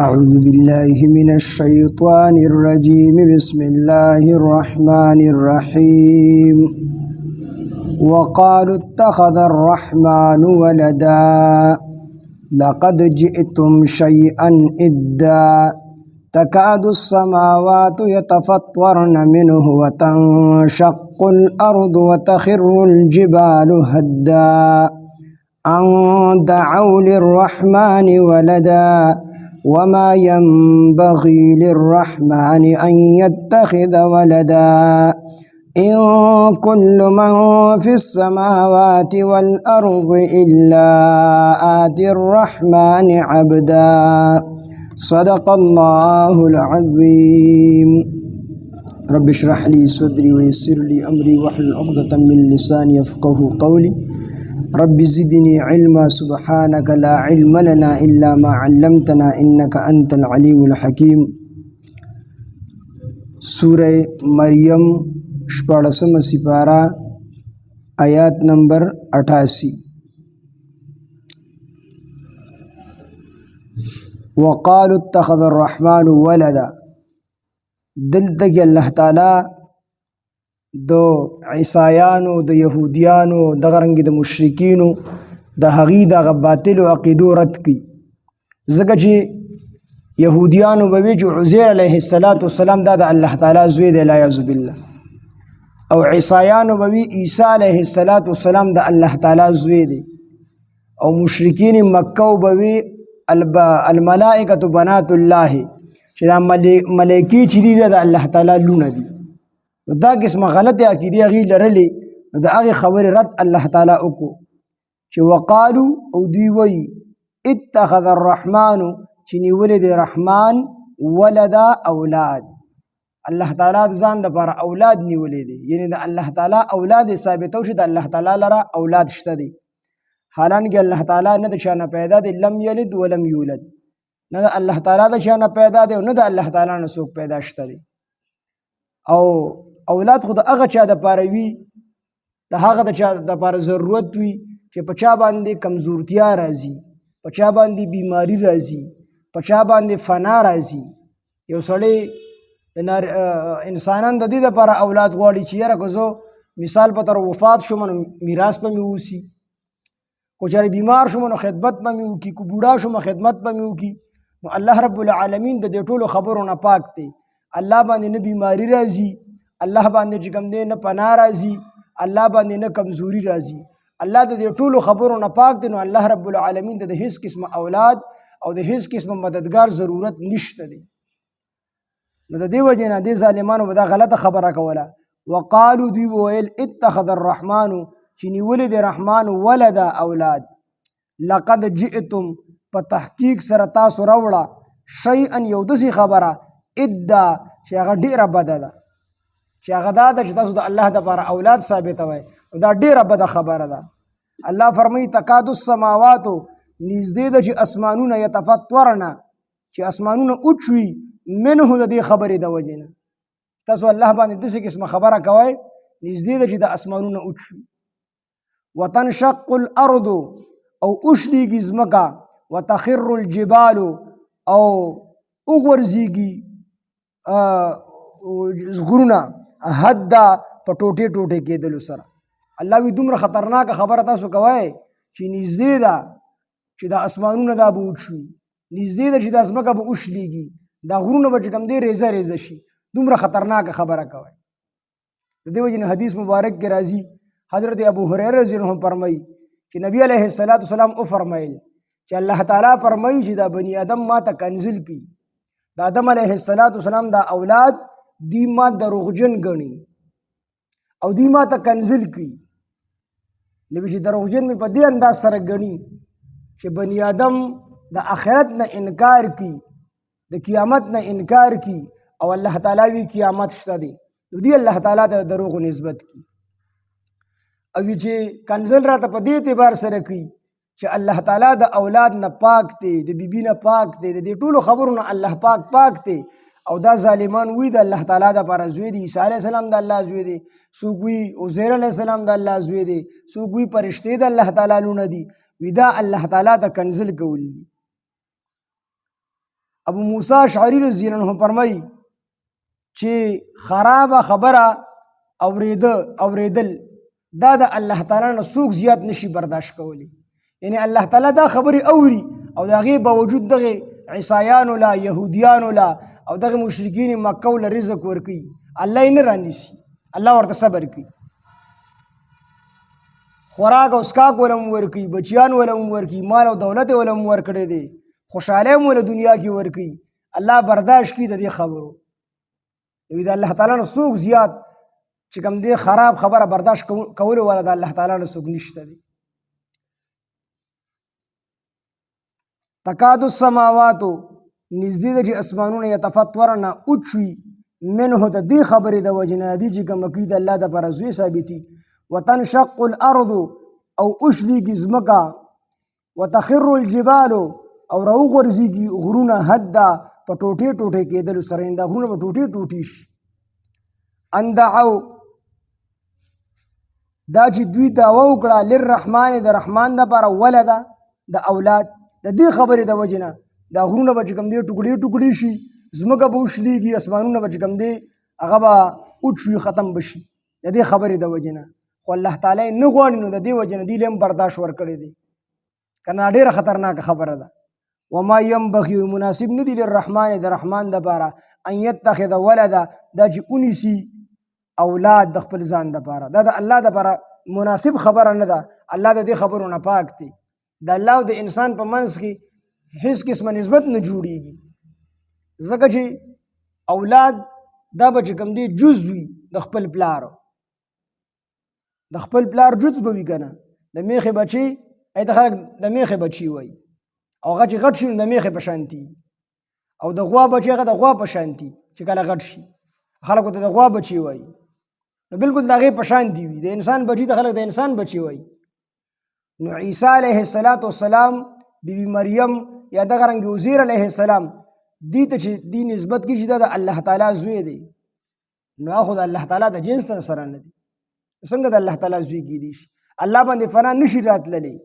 أعوذ بالله من الشيطان الرجيم بسم الله الرحمن الرحيم وقالوا اتخذ الرحمن ولدا لقد جئتم شيئا إدا تكاد السماوات يتفطرن منه وتنشق الأرض وتخر الجبال هدا أن دعوا للرحمن ولدا وما ينبغي للرحمن أن يتخذ ولدا إن كل من في السماوات والأرض إلا آتي الرحمن عبدا صدق الله العظيم. رب اشرح لي صدري ويسر لي أمري واحلل عقدة من لساني يفقهوا قولي. رب زدني علما سبحانك لا علم لنا إلا ما علمتنا إنك أنت العليم الحكيم. سورة مریم شپاڑسم سپارہ آیات نمبر 88. وقالوا اتخذ الرحمن ولدا. دلته کې الله تعالی دو عیسایانو د یهودیانو د غرنګ د مشرکینو د هغې دغه باطلو عقیدو رد کړي، ځکه چې یهودیانو به وي چې عزیر علیه السلام دا د الله تعالی زوی دی والعیاذ بالله، او عیسایانو به وي عیسی علیه السلام د الله تعالی زوی دی، او مشرکین مکه به وي الملائکة بنات الله چې دا ملایکې چې دي د الله تعالی لونه دي. دا قسمه غلطه عقیده هغې لرلې، نو د هغې خبرې رد الله تعالی وکړو چې وقالو او دوی وایي اتخذ الرحمن چې نیولې دی رحمان ولدا اولاد. الله تعالی د ځان دپاره اولاد نیولې دی، یعنې د الله تعالی اولاد یې ثابتو چې د الله تعالی لره اولاد شته دی، حالانکه الله تعالی نه د چا نه پیدا دی، لم یلد ولم یولد، نه د الله تعالی د چا نه پیدا دی او نه د الله تعالی نه څوک پیدا شته دی. او اولاد خو د هغه چا دپاره وي، د هغه د چا دپاره ضرورت وي چې په چا باندې کمزورتیا راځي، په چا باندې بیماری راځي، په چا باندې فنا راځي. یو سړی د انسانان د دې دپاره اولاد غواړي چې یاره که زه مثال په تر وفات شوم نو میراث به مې وسي، کو چېرې بیمار شوم نو خدمت به مې وکړي، کو بوډا شوم خدمت به مې وکړي. نو الله رب العالمین د دې ټولو خبرو نه پاک دی. الله باندې نه بیماری راځي، الله باندې چې کوم دی نه پناه راځي، الله باندې نه کمزوري راځي. الله د دې ټولو خبرو نه پاک دی، نو الله رب العالمین ته د هیڅ قسمه اولاد او د هیڅ قسمه مددگار ضرورت نشته دی. نو د دې وجې نه دې ظالمانو به دا غلطه خبره کوله. وقالو دوی وویل اتخذ الرحمن چې نیولې دی رحمان ولدا اولاد. لقد جئتم په تحقیق سره تاسو راوړه شیئا یو داسې خبره ادا چې هغه ډېره بده ده، چې هغه دا ده چې تاسو د الله دپاره اولاد ثابتوئ، دا ډېره بده خبره ده. الله فرمایي تکاد السماوات نږدې ده چې اسمانونه یتفطرن چې اسمانونه اوچ وي منه د دې خبرې د وجې نه. تاسو الله باندې داسې قسمه خبره کوئ نږدې ده چې د اسمانونه اوچ وي. وتنشق الارض او اوشلیږي ځمکه، وتخر الجبال او وغورځېږي غرونه حدا په ټوټې ټوټې کېدلو سره. الله وی دومره خطرناکه خبره تاسو کوئ چې نږدې ده چې دا اسمانونه دا به اوچ وي، نږدې ده چې دا ځمکه به اوشلیږي، دا غرونه به چې کوم دی ریزه ریزه شي. دومره خطرناکه خبره کوئ. د دې وجې نه حدیث مبارک کې راځي، حضرت ابو هریره رضی الله عنه فرمایي چې نبی علیه السلام وفرمایل چې الله تعالی فرمایي چې دا بني آدم ما ته کنزل کړي، د آدم علیه السلام دا اولاد دی ما دروغجن ګڼي او دی ما ته کنزل کړي. نبی چې دروغجن مې په دې انداز سره ګڼي چې بني آدم د آخرت نه انکار کړي، د قیامت نه انکار کړي، او الله تعالی وی قیامت شته دی، نو دی الله تعالی ته دروغ نسبت کړي، او چې کنزل راته په دې اعتبار سره کوي چې الله تعالی د اولاد نه پاک دی، د بیبي نه پاک دی، د دې ټولو خبرو نه الله پاک دی. او دا ظالمان وی د الله تعالی دپاره زوی دی، عیسی علیه السلام د الله زوی دی، څوک وی عزیر علیه السلام د الله زوی دی، څوک وی فرشتې د الله تعالی لونه دي. وی دا الله تعالی ته کنزل کول دي. ابو موسی اشعری رضی الله عنه فرمایي چې خرابه خبره اوریدل دا د الله تعالی نه څوک زیات نشي برداشت کولی. یعنی الله تعالی دا خبرې اوري او د هغې باوجود دغه عیسایانو لا یهودیانو لا او دغه مشرکین مکه له رزق ورکوي، الله یې نه رانیسي، الله ورته صبر کوي. خوراک او څښاک ول هم ورکوي، بچیان ول هم ورکوي، مال او دولت یې ول هم ورکړی دی، خوشحالۍ هم ول دنیا کې ورکوي. الله برداشت کوي د دې خبرو. نو د الله تعالی نه څوک زیات چې کوم دی خراب خبره برداشت کولو والا د الله تعالی نه څوک نشته دی. تکاد السماوات نږدې ده چې اسمانونه یتفطرن اوچوي منه د دې خبرې د وجې نه دي چې کومه کوي د الله دپاره زوی ثابتي. وتنشق الارض او اوشلیږي ځمکه، وتخر الجبال او راوغورځېږي غرونه هدا په ټوټې ټوټې کېدلو سره، دا غرونه په ټوټې ټوټې شي. ان دعوا دا چې دوی دعوه وکړه للرحمن د رحمان دپاره ولده د اولاد، د دې خبرې د وجې نه دا غرونه به چې کوم دی ټوکړې ټوکړې شي، ځمکه به وشلېږي، اسمانونه به چې کوم دی هغه به اوچ وي، ختم به شي د دې خبرې د وجې نه. خو الله تعالی نه غواړي، نو د دې وجې نه دوی له هم برداشت ورکړی دی. که نه ډېره خطرناکه خبره ده. وما ينبغي مناسب نه دي للرحمن د رحمان دپاره ان يتخذ ولده دا چې ونیسي اولاد د خپل ځان دپاره. دا د الله دپاره مناسب خبره نه ده. الله د دې خبرو نه پاک دی. د الله او د انسان په منځ کې هیڅ قسمه نسبت نه جوړیږي، ځکه چې اولاد دا به چې کوم دی جز وي د خپل پلار، د خپل پلار جز به وي که نه. د میخې بچی ته خلک د میخې بچي وایي، او هغه چې غټ شي نو د میخې په شانتي، او د غوا بچی هغه د غوا په شانتي چې کله غټ شي خلکو ته د غوا بچي وایي، نو بلکل د هغې په شانتي وي. د انسان بچي ته خلک د انسان بچي وایي. نو عیسی علیه السلام بیبي مریم یا دغه رنګ عزیر علیه السلام دې ته چې دې نسبت کېږي دا د الله تعالی زوی دی، نو هغه خو د الله تعالی د جنس نه سره نه دی. څنګه د الله تعالی زوی کېدی شي؟ الله باندې فنا نشي راتللی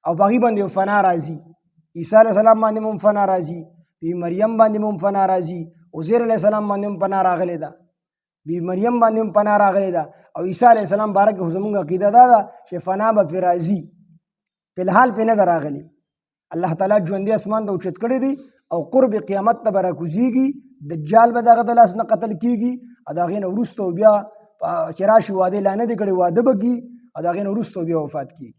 او په هغې باندې فنا راځي. عیسی علیه السلام باندې هم فنا راځي، بیبي مریم باندې هم فنا راځي، عزیر علیه السلام باندې هم فنا راغلی ده، بیبي مریم باندې هم فنا راغلی ده. او عیسی علیه السلام باره کې خو زموږ عقیده دا ده چې فنا به پرې راځي، فی الحال پرې نه ده راغلې. الله تعالی ژوندي اسمان ته اوچت کړی دی او قرب قیامت ته به راکوزېږي. دجال به د هغه د لاس نه قتل کېږي، او د هغې نه وروسته بیا چې راشي واده لا نه دی کړی، واده به کړي، او د هغې نه وروسته بیا وفات کېږي.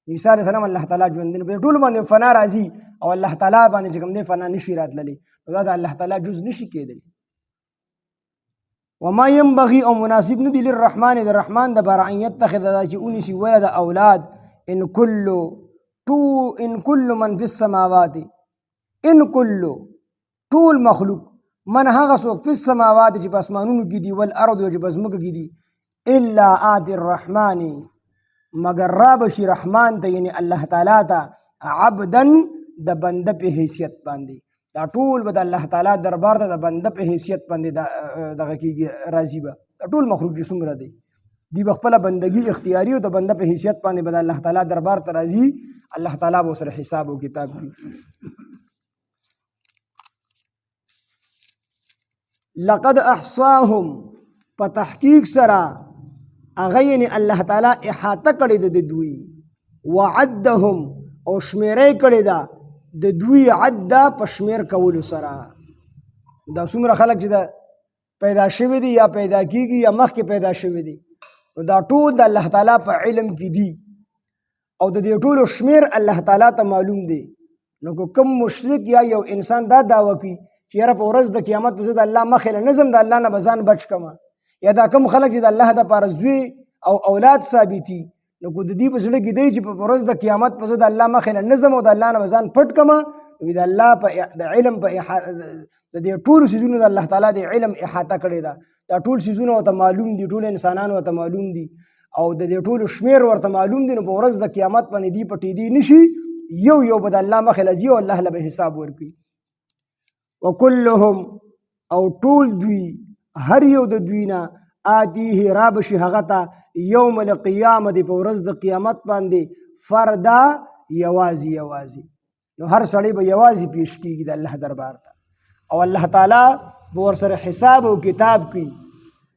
عیسی علیه السلام الله تعالی ژوندي په ټولو باندې فنا راځي، او الله تعالی باندې چې کوم دی فنا نشي راتللی، نو دا د الله تعالی جز نشي کېدلی. وما ينبغي او مناسب نه دي للرحمن د رحمان دپاره ان يتخذ دا چې ونیسي ولد اولاد. ان كل من في السماوات، ان كل ټول مخلوق، من هغه څوک فی السماوات چې په اسمانونو کې دي، والارض چې په ځمکه کې دي، الا آتي الرحمن مگر را بشي رحمان ته، یعنی الله تعالی ته، عبدا د بنده په حیثیت باندې. دا ټول به د الله تعالی دربار ته د بنده په حیثیت باندې دغه کېږي، راځي به. دا ټول مخلوق چې څومره دی دی به خپله بندګي اختیاري او د بنده په حیثیت باندې به د الله تعالی دربار ته راځي. الله تعالی به ورسره حساب او کتاب کوي. لقد احصاهم په تحقیق سره هغه یعنې الله تعالی احاطه کړې ده د دوی، وعدهم او شمېره یې کړې ده د دوی، عده په شمېر کولو سره. دا څومره خلک چې د پیدا شوي دي یا پیدا کېږي یا مخکې پیدا شوي دي، نو دا ټول د الله تعالی په علم کې دي، او د دې ټولو شمېر الله تعالی ته معلوم دی. نو که کوم مشرک یا یو انسان دا دعوه کوي چې یاره په ورځ د قیامت په زه د الله مخې له نه ځم، د الله نه به ځان بچ کړمه، یا دا کوم خلک چې د الله دپاره زوی او اولاد ثابتي، نو که د دې په زړه کې دی چې په ورځ د قیامت په زه د الله مخې له نه ځم او د الله نه به ځان پټ کړمه، نو د الله د علم په د دې ټولو څیزونو د الله تعالی د علم احاطه کړې ده. دا ټول څیزونه ورته معلوم دي، ټول انسانان ورته معلوم دي، او د دې ټولو شمېر ورته معلوم دي. نو په ورځ د قیامت باندې دې پټېدی نشي، یو یو به د الله مخې له ځي او الله له به حساب ورکوي. وکلهم او ټول دوی، هر یو د دوی نه، آتیه را بشي هغه ته، یوم القیامت په ورځ د قیامت باندې، فردا یوازې یوازې. نو هر سړی به یوازې پیش کیږي د الله دربار ته او الله تعالی به ورسره حساب او کتاب کوي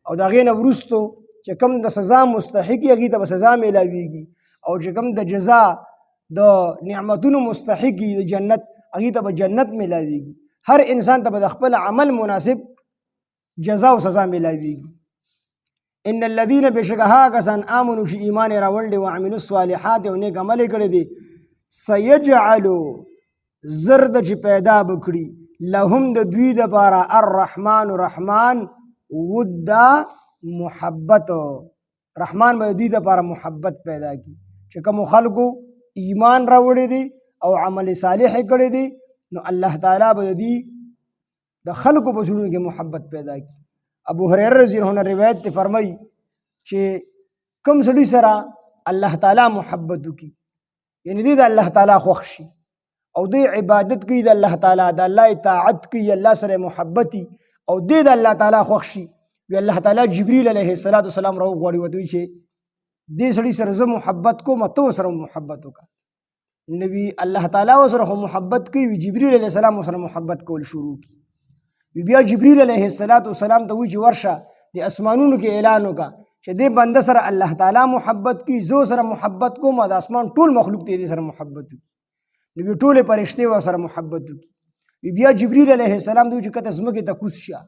او د هغې نه وروستو چې کوم د سزا مستحق هغې ته به سزا میلاویږي او چې کوم د جزا د نعمتونو مستحق د جنت هغې ته به جنت میلاویږي هر انسان ته به د خپل عمل مناسب جزا او سزا میلاویږي ان الذين بشکها کسان آمنو چې ایمان یې راوړل دي وعملوا الصالحات او نیک عمل یې کړی دی سیجعلو زر د چې پیدا به کړي لهم د دوی دپاره الرحمن رحمان ودا محبت رحمان به د دوی دپاره محبت پیدا کړي چې کومو خلکو ایمان راوړی دی او عمل صالح یې کړی دی نو الله تعالی به د دوی د خلکو په زړونو کې محبت پیدا کړي ابو هريره رضی الله عنه روایت ته فرمایي چې کوم سړي سره الله تعالی محبت وکړي یعنی دی د الله تعالی خوښ شي او دی عبادت کوي د الله تعالی د الله اطاعت کوي الله سره محبتي او دی د الله تعالی خوښ شي وی الله تعالی جبريل علیه السلام راوغواړي ورته وایي چې دې سړي سره زه محبت کوم ته سره محبت وکړه نبی الله تعالی سره محبت کوي وی جبريل علیه السلام سره محبت کول شروع کی بیا جبريل علیه السلام ته وایي چې ورشه د اسمانونو کې اعلان وکړه چې دې بنده سره الله تعالی محبت کوي زه سره محبت کوم د اسمان ټول مخلوق دې سره محبت کوي نو ټول فرشتي و سره محبت کوي بیا جبريل علیه السلام دوی چې کته زمکه ته کوز شه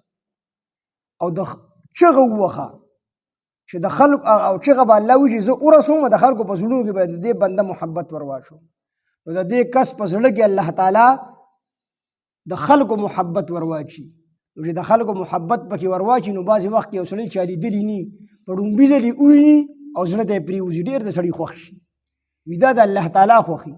او د چغه وخه چې د خلق او چغه به الله وی زه ورسوم د خلکو په زړونو کې به دې بنده محبت ورواچو نو د دې کس په زړه کې الله تعالی د خلکو محبت ورواچي نو چې د خلکو محبت پکې ورواچي نو بعضې وخت کې یو سړی چې لیدلی ني په ډومبي ځلې وویني او زړه ته یې پرېوځي ډېر د سړي خوښ شي وي دا د الله تعالی خوښي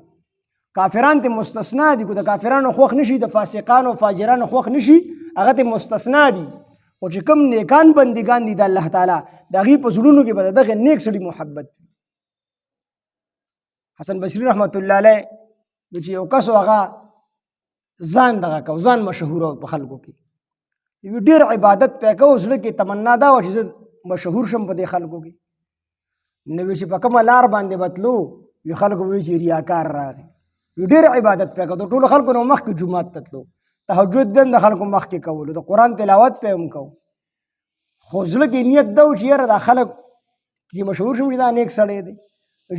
کافران ته مستثنا دي که د کافرانو خوښ نشي د فاسقانو او فاجرانو خوښ نشي هغه ته مستثنا دي خو چې کوم نیکان بندګان دي د الله تعالی د هغې په زړونو کې به د دغه نیک سړي محبت وي حسن بصري رحمت الله علیه چې یو کس هغه ځان دغه کو ځان مشهور په خلکو کې یو ډېر عبادت پې کوو زړه کې تمنا دا وه چې زه مشهور شم په دې خلکو کې نو وی چې په کومه لار باندې به تلو وي خلکو وایي چې ریاکار راغی یو ډېر عبادت پې کوو د ټولو خلکو نه مخکې جومات ته تلو تهجد به هم د خلکو مخکې کولو د قرآن تلاوت به هم کوو خو زړه کې نیت دا و چې یاره دا خلک چې مشهور شم چې دا نیک سړی دی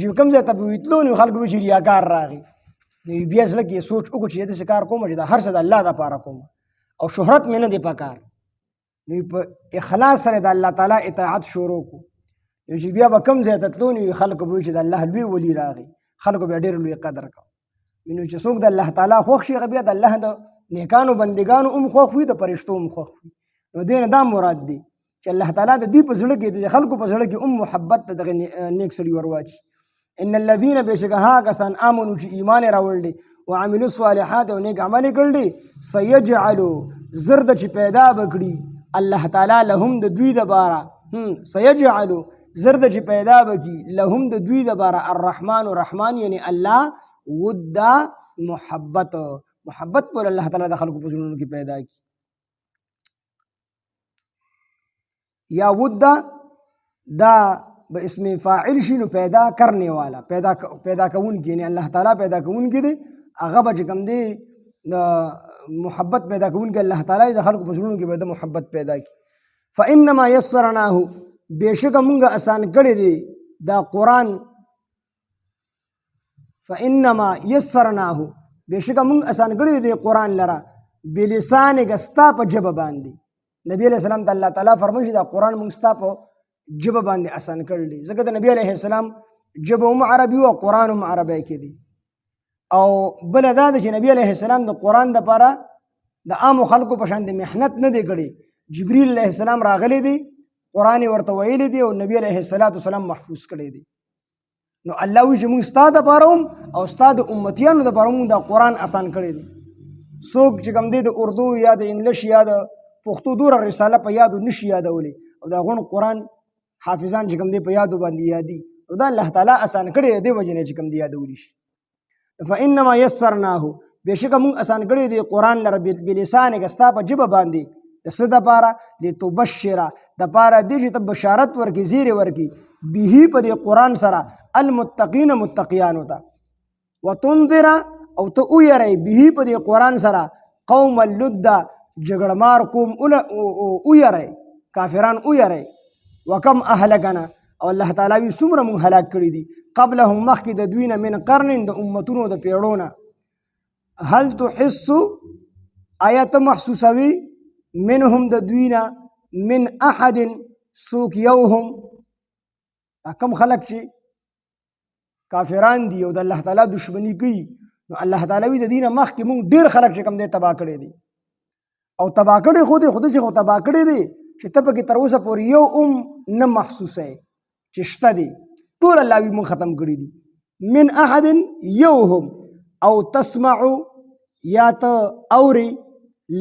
چې کوم ځای ته به وتلو نو خلکو وایي چې ریاکار راغی نو بیا زړه کې سوچ وکړو چې داسې کار کوم چې دا هر څه د الله دپاره کوم او شهرت مې نه دی پکار نو په اخلاص سره د الله تعالی اطاعت شروع کړو نو چې بیا به کوم ځای ته تلو نو خلکو به وایي چې د الله لوی ولی راغی خلکو بیا ډېر لوی قدر کوو نو چې څوک د الله تعالی خوښ شي هغه بیا د الله د نیکانو بندګانو هم خوښ وي د فرشتو هم خوښ وي نو دې نه دا مراد دی چې الله تعالی د دوی په زړه کې د خلکو په زړه کې هم محبت د دغه نیک سړي ورواچي ان الذين بشکها کسان آمنو چې ایمان یې راوړل دي وعملوا الصالحات او نیک عمل یې کړل دي سیجعلو زرد چې پیدا به کړي الله تعالی لهم د دوی دپاره سیجعلو زرد چې پیدا به کړي لهم د دوی دپاره الرحمن رحمان یعنی الله ودا محبت پر الله تعالی د خلکو په زړونو کې پیدا کړي یا ودا دا به اسم فاعل شي نو پیدا کرنے والا پیدا کون کی یعنی الله تعالی پیدا کون کی دی هغه به کوم دی محبت پیدا کون کی الله تعالی د خلکو په زړونو کې به د محبت پیدا کی فانما يسرناه بشک مونږه آسان کړی دی دا قران فانما يسرناه بشک مونږ آسان کړی دی قران لرا بلسان غستا په جبه باندې نبی علیہ السلام ته الله تعالی فرمایي دا قران مونږ ستا په جبه باندې آسان کړل دي ځکه د نبی علیه السلام جبه هم عربي او قرآن هم عربی کې دي او بله دا ده چې نبی علیه السلام د قرآن دپاره د عامو خلکو په شان د محنت نه دی کړی جبریل علیه السلام راغلی دی قرآن یې ورته ویلی دی او نبی علیه السلام محفوظ کړی دی نو الله وایي چې موږ ستا دپاره هم او ستا د امتیانو دپاره موږ دا قرآن آسان کړی دی څوک چې کوم دی د اردو یا د انګلیش یا د پښتو دوره رساله په یادو نشي یادولی او دا غون قرآن حافظان چې کوم دی په یادو باندې یادي او دا الله تعالی آسان کړی دی وجه نه چې کوم دی یادولی شي فانما يسرناه بشک موږ آسان کړی دی قرآن لره بلسانک ستا په ژبه باندې د څه دپاره لتبشر دپاره دی چې ته بشارت ورکړي زیری ورکړي به په دې قرآن سره المتقین متقیانو ته وتنذر او ته ویری به په دې قرآن سره قوم اللد جګړمار قوم ویری کافران ویری وکم اهلکنا او الله تعالی وی څومره مونږ هلاک کړي دي قبلهم مخکې د دوی نه من قرن د امتونو د پیړونه هل تحس آیت محسوسوي منهم د دوی نه من احد څوک یوهم کم خلق چې کافران دي او د الله تعالی دشمنی کوي نو الله تعالی وی د دینه مخکې مونږ ډیر خلق چې کم دی تباه کړي دي او تباه کړي خو دې خو تباه کړي دي چې ته پکې تر اوسه پورې یو نه محسوسه چې شته دي ټول الله وی مونږ ختم کړي دي من احد یوهم او تسمع یا ته اوري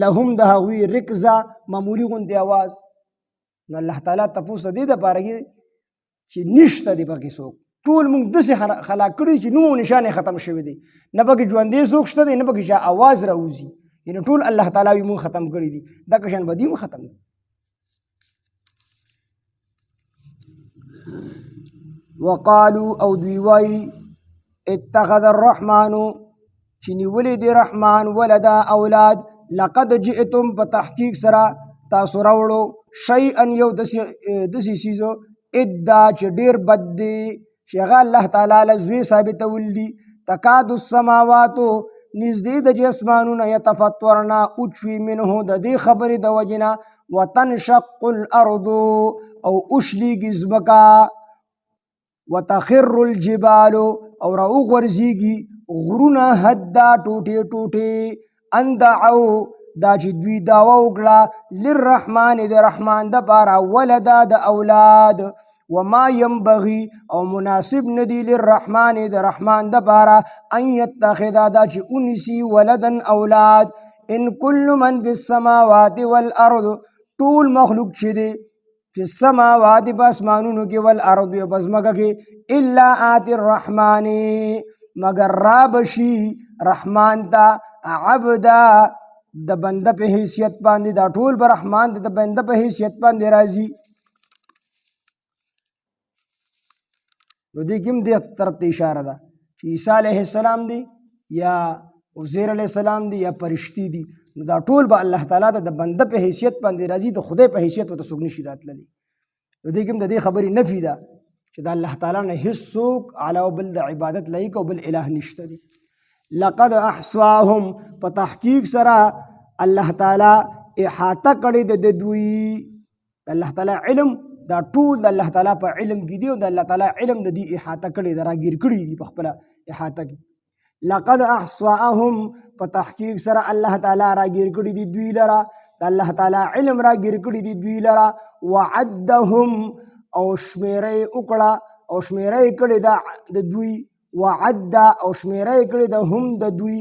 لهم د هغوی رکزه معمولی غوندې اواز نو الله تعالی تپوس دې دپاره چې نشته دی پکې څوک ټول موږ داسې خلاق کړي چې نوم او نشان ختم شوی دی نه پکې ژوندی څوک شته دی نه پکې چا اواز راوځي یعنې ټول الله تعالی وي موږ ختم کړي دي دغه شان به دي موږ ختم وقالو او دوی وایي اتخذ الرحمن چې نیولې دی رحمان ولدا اولاد لقد جئتم په تحقیق سره تاسو راوړو شیئا یو داسې څیزو ادعا چې ډېر بد دی چې هغه الله تعالی له زوی ثابتول دي تکاد السماواتو نږدې د چې اسمانونه یتفطرنا اوچوي منه د دې خبرې د وجې نه وتنشق الارض او اوشلیږي ځمکه وتخر الجبال او راوغورځېږي غرونه حدا ټوټې ټوټې ان دعو دا چې دوی دعوه وکړه للرحمن د رحمان دپاره ولدا د اولاد وما ينبغي او مناسب ندی للرحمن د رحمان دپاره ان يتخذ دا چې اونیسي ولدن اولاد ان كل من في السماوات والارض ټول مخلوق چې دی فی السماوات په اسمانونو کې والارض او په ځمکه کې الا آت الرحمن مگر را بشي رحمان ته عبدا د بنده په حیثیت باندې دا ټول به رحمان د بنده په حیثیت باندې راځي نو دې کې هم دې طرف ته اشاره ده چې عیسی علیه السلام دی یا عزیر علیه السلام دی یا فرشتي دي نو دا ټول به الله تعالی د بنده په حیثیت باندې راځي د خدای په حیثیت ورته څوک نشي راتللی نو دې کې هم د دې خبرې نفي ده چې د الله تعالی نه هېڅ څوک علاوه بل د عبادت لایق او بل اله نشته دی لقد احصاهم په تحقیق سره الله تعالی احاطه کړی د دوی د الله تعالی علم دا ټول د الله تعالی په علم کې دی او د الله تعالی علم د دې احاطه کړی د راګیر کړي دي په خپله احاطه کې لقد احصاهم په تحقیق سره الله تعالی راګیر کړي دي دوی لره د الله تعالی علم راګیر کړي دي دوی لره وعدهم او شمیره وکړه او شمیره کړي د دوی وعد او شمیره کړي د هم د دوی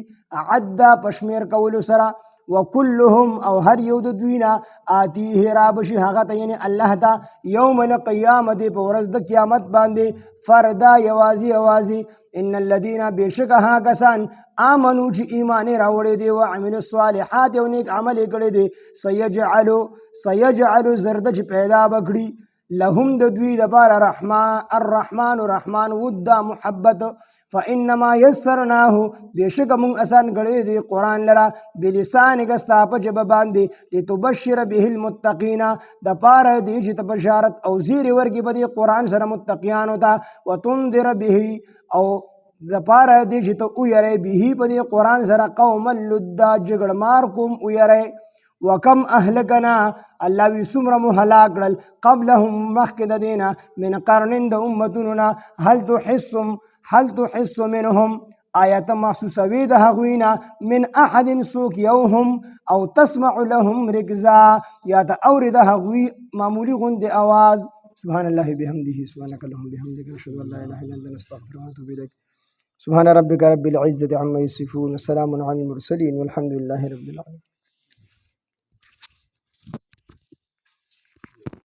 عد په شمیر کولو سره وكلهم او هر یو د دوی نه آتیه را بشي هغه ته یعنې الله ته یوم القیامت په ورځ د قیامت باندې فردا یوازې ان الذین بېشکه هغه کسان آمنو چې ایمان یې راوړی دی وعملوا الصالحات او نیک عمل یې کړی دی سیجعلو زرده چې پیدا به کړي لهم د دوی دپاره الرحمن رحمان ودا محبت فانما یسرناه بېشکه مونږ اسان کړی دی قرآن لره بلسانک ستا په ژبه باندې لتبشر به المتقین دپاره دی چې ته بشارت او زیری ورکړي په دې قرآن سره متقیانو ته وتنذر به او دپاره دی چې ته ویری به په دې قرآن سره قوما لدا جګړمار قوم ویری وکم اهلکنا الله وی څومره مو هلاک کړل قبلهم مخکې د دې نه من قرن د امتونو نه هل تحس منهم آیت محسوسوي د هغوی نه من احد څوک یوهم او تسمع لهم رکزا یا ته اورې د هغوی معمولي غوندې اواز سبحان الله بحمده سبحانك اللهم بحمدك نشهد ان لا اله الا انت نستغفرك ونتوب اليك سبحان ربك رب العزة عما يصفون وسلام على المرسلين والحمد لله رب العالمين